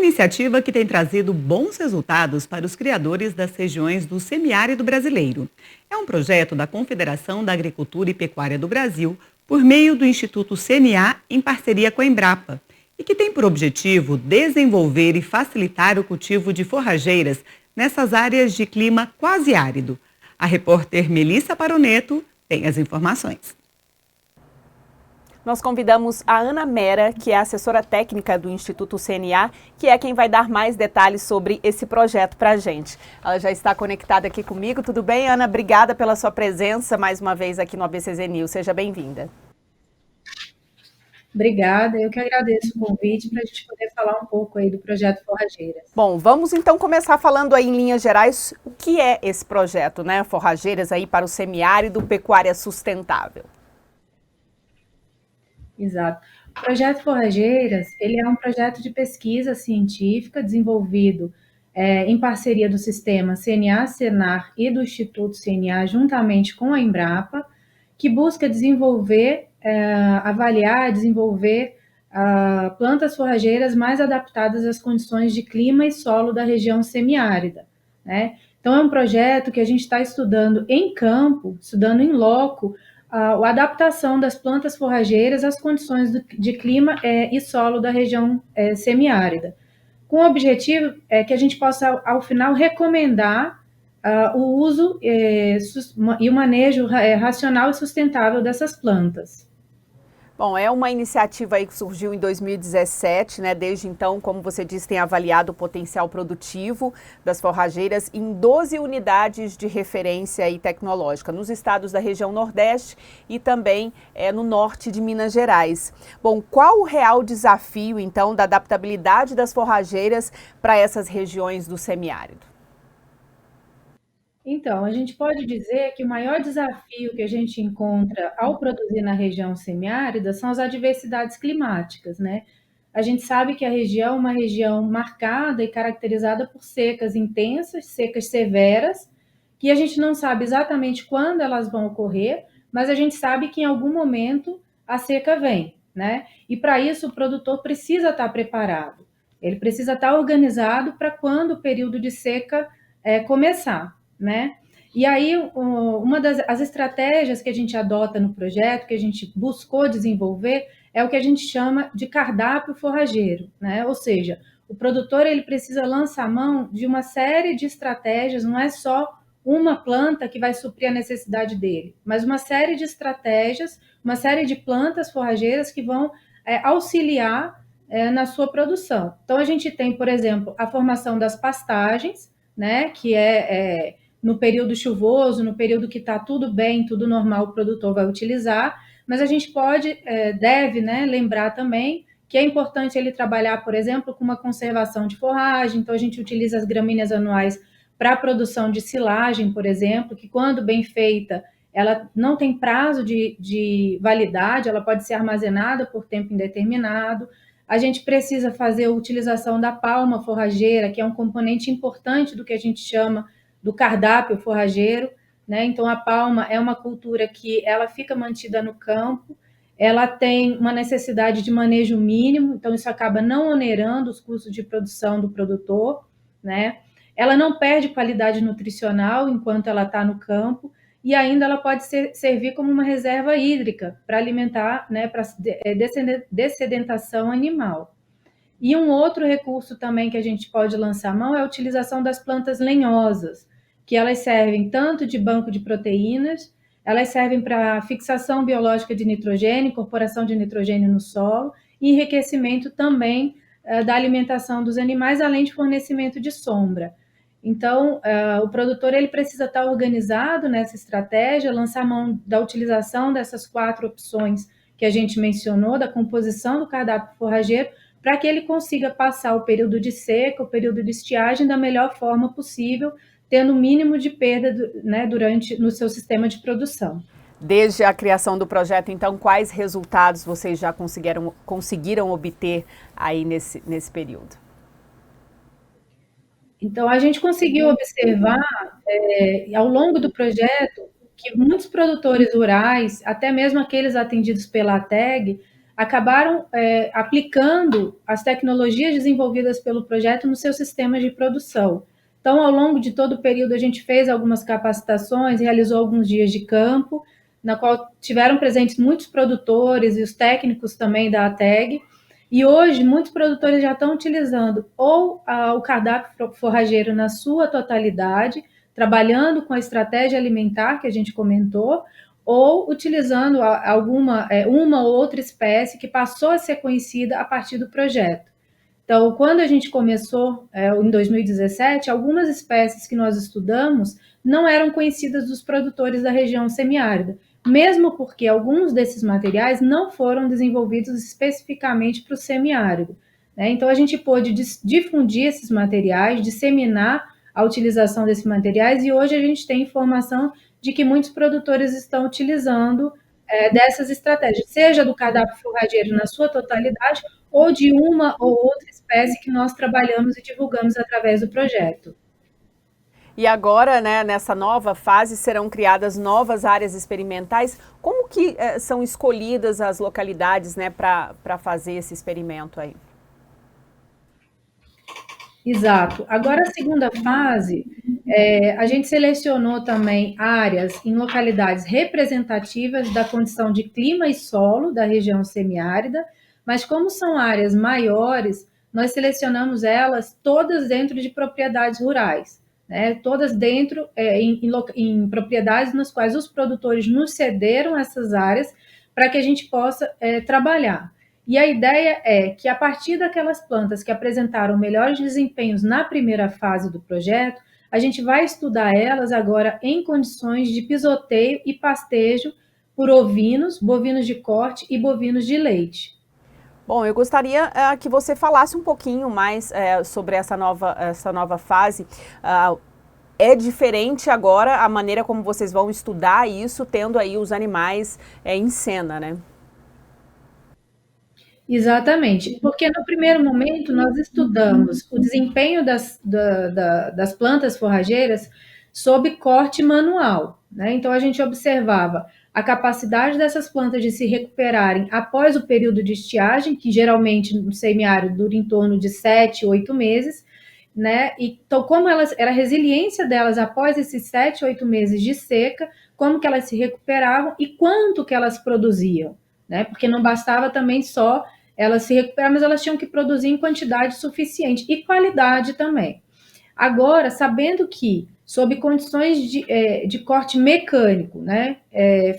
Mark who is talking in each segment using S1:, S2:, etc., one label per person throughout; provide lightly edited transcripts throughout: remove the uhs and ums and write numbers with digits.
S1: iniciativa que tem trazido bons resultados para os criadores das regiões do semiárido brasileiro. É um projeto da Confederação da Agricultura e Pecuária do Brasil, por meio do Instituto CNA, em parceria com a Embrapa, e que tem por objetivo desenvolver e facilitar o cultivo de forrageiras nessas áreas de clima quase árido. A repórter Melissa Paroneto tem as informações.
S2: Nós convidamos a Ana Mera, que é assessora técnica do Instituto CNA, que é quem vai dar mais detalhes sobre esse projeto para a gente. Ela já está conectada aqui comigo. Tudo bem, Ana? Obrigada pela sua presença mais uma vez aqui no ABCZ News. Seja bem-vinda.
S3: Obrigada, eu que agradeço o convite para a gente poder falar um pouco aí do projeto Forrageiras.
S2: Bom, vamos então começar falando aí em linhas gerais o que é esse projeto, né? Forrageiras aí para o semiárido, pecuária sustentável.
S3: Exato. O projeto Forrageiras, ele é um projeto de pesquisa científica desenvolvido em parceria do sistema CNA, Senar e do Instituto CNA, juntamente com a Embrapa, que busca desenvolver, avaliar, desenvolver plantas forrageiras mais adaptadas às condições de clima e solo da região semiárida, né? Então, é um projeto que a gente está estudando em campo, estudando em loco, a adaptação das plantas forrageiras às condições de clima e solo da região semiárida, com o objetivo que a gente possa, ao final, recomendar o uso e o manejo racional e sustentável dessas plantas.
S2: Bom, é uma iniciativa aí que surgiu em 2017, né? Desde então, como você disse, tem avaliado o potencial produtivo das forrageiras em 12 unidades de referência e tecnológica, nos estados da região Nordeste e também no norte de Minas Gerais. Bom, qual o real desafio, então, da adaptabilidade das forrageiras para essas regiões do semiárido?
S3: Então, a gente pode dizer que o maior desafio que a gente encontra ao produzir na região semiárida são as adversidades climáticas, né? A gente sabe que a região é uma região marcada e caracterizada por secas intensas, secas severas, que a gente não sabe exatamente quando elas vão ocorrer, mas a gente sabe que em algum momento a seca vem, né? E para isso o produtor precisa estar preparado, ele precisa estar organizado para quando o período de seca começar, né? E aí, uma das estratégias que a gente adota no projeto, que a gente buscou desenvolver, é o que a gente chama de cardápio forrageiro, né? Ou seja, o produtor ele precisa lançar mão de uma série de estratégias, não é só uma planta que vai suprir a necessidade dele, mas uma série de estratégias, uma série de plantas forrageiras que vão auxiliar na sua produção. Então, a gente tem, por exemplo, a formação das pastagens, né? Que no período chuvoso, no período que está tudo bem, tudo normal, o produtor vai utilizar, mas a gente deve, né, lembrar também que é importante ele trabalhar, por exemplo, com uma conservação de forragem, então a gente utiliza as gramíneas anuais para a produção de silagem, por exemplo, que quando bem feita, ela não tem prazo de validade, ela pode ser armazenada por tempo indeterminado. A gente precisa fazer a utilização da palma forrageira, que é um componente importante do que a gente chama do cardápio forrageiro, né? Então, a palma é uma cultura que ela fica mantida no campo, ela tem uma necessidade de manejo mínimo, então isso acaba não onerando os custos de produção do produtor, né? Ela não perde qualidade nutricional enquanto ela está no campo, e ainda ela pode servir como uma reserva hídrica para alimentar, né, para dessedentação animal. E um outro recurso também que a gente pode lançar mão é a utilização das plantas lenhosas, que elas servem tanto de banco de proteínas, elas servem para fixação biológica de nitrogênio, incorporação de nitrogênio no solo e enriquecimento também da alimentação dos animais, além de fornecimento de sombra. Então, o produtor ele precisa estar organizado nessa estratégia, lançar mão da utilização dessas 4 opções que a gente mencionou, da composição do cardápio forrageiro, para que ele consiga passar o período de seca, o período de estiagem da melhor forma possível, tendo o mínimo de perda, né, no seu sistema de produção.
S2: Desde a criação do projeto, então, quais resultados vocês já conseguiram obter aí nesse período?
S3: Então, a gente conseguiu observar, ao longo do projeto, que muitos produtores rurais, até mesmo aqueles atendidos pela ATEG, acabaram aplicando as tecnologias desenvolvidas pelo projeto nos seus sistemas de produção. Então, ao longo de todo o período, a gente fez algumas capacitações, realizou alguns dias de campo, na qual tiveram presentes muitos produtores e os técnicos também da ATEG, e hoje muitos produtores já estão utilizando ou o cardápio forrageiro na sua totalidade, trabalhando com a estratégia alimentar que a gente comentou, ou utilizando uma ou outra espécie que passou a ser conhecida a partir do projeto. Então, quando a gente começou, em 2017, algumas espécies que nós estudamos não eram conhecidas dos produtores da região semiárida, mesmo porque alguns desses materiais não foram desenvolvidos especificamente para o semiárido, né? Então, a gente pôde difundir esses materiais, disseminar a utilização desses materiais, e hoje a gente tem informação de que muitos produtores estão utilizando dessas estratégias, seja do cardápio forrageiro na sua totalidade, ou de uma ou outra espécie que nós trabalhamos e divulgamos através do projeto.
S2: E agora, né, nessa nova fase, serão criadas novas áreas experimentais. Como que são escolhidas as localidades, né, para fazer esse experimento aí?
S3: Exato. Agora, a segunda fase, a gente selecionou também áreas em localidades representativas da condição de clima e solo da região semiárida, mas como são áreas maiores, nós selecionamos elas todas dentro de propriedades rurais, né? Todas dentro, em propriedades nas quais os produtores nos cederam essas áreas para que a gente possa trabalhar. E a ideia é que, a partir daquelas plantas que apresentaram melhores desempenhos na primeira fase do projeto, a gente vai estudar elas agora em condições de pisoteio e pastejo por ovinos, bovinos de corte e bovinos de leite.
S2: Bom, eu gostaria que você falasse um pouquinho mais sobre essa nova fase. É diferente agora a maneira como vocês vão estudar isso, tendo aí os animais em cena, né?
S3: Exatamente, porque no primeiro momento nós estudamos o desempenho das plantas forrageiras sob corte manual, né? Então a gente observava a capacidade dessas plantas de se recuperarem após o período de estiagem, que geralmente no semiárido dura em torno de 7, 8 meses, né? Então, como era a resiliência delas após esses 7, 8 meses de seca, como que elas se recuperavam e quanto que elas produziam, né? Porque não bastava também só elas se recuperaram, mas elas tinham que produzir em quantidade suficiente e qualidade também. Agora, sabendo que, sob condições de corte mecânico, né,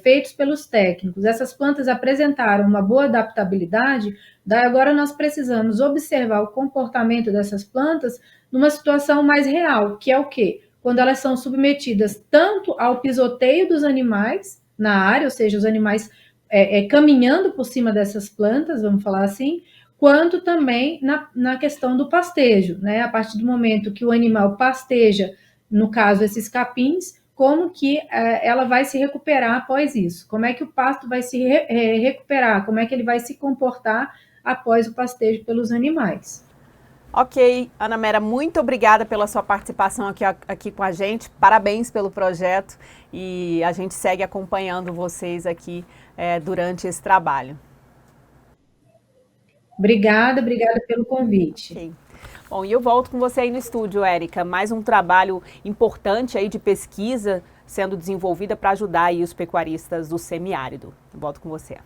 S3: feitos pelos técnicos, essas plantas apresentaram uma boa adaptabilidade, daí agora nós precisamos observar o comportamento dessas plantas numa situação mais real, que é o quê? Quando elas são submetidas tanto ao pisoteio dos animais na área, ou seja, os animais caminhando por cima dessas plantas, vamos falar assim, quanto também na questão do pastejo, né? A partir do momento que o animal pasteja, no caso, esses capins, como que ela vai se recuperar após isso? Como é que o pasto vai se recuperar? Como é que ele vai se comportar após o pastejo pelos animais?
S2: Ok, Ana Mera, muito obrigada pela sua participação aqui com a gente. Parabéns pelo projeto e a gente segue acompanhando vocês aqui durante esse trabalho.
S3: Obrigada pelo convite.
S2: Okay. Bom, e eu volto com você aí no estúdio, Érica. Mais um trabalho importante aí de pesquisa sendo desenvolvida para ajudar aí os pecuaristas do semiárido. Volto com você.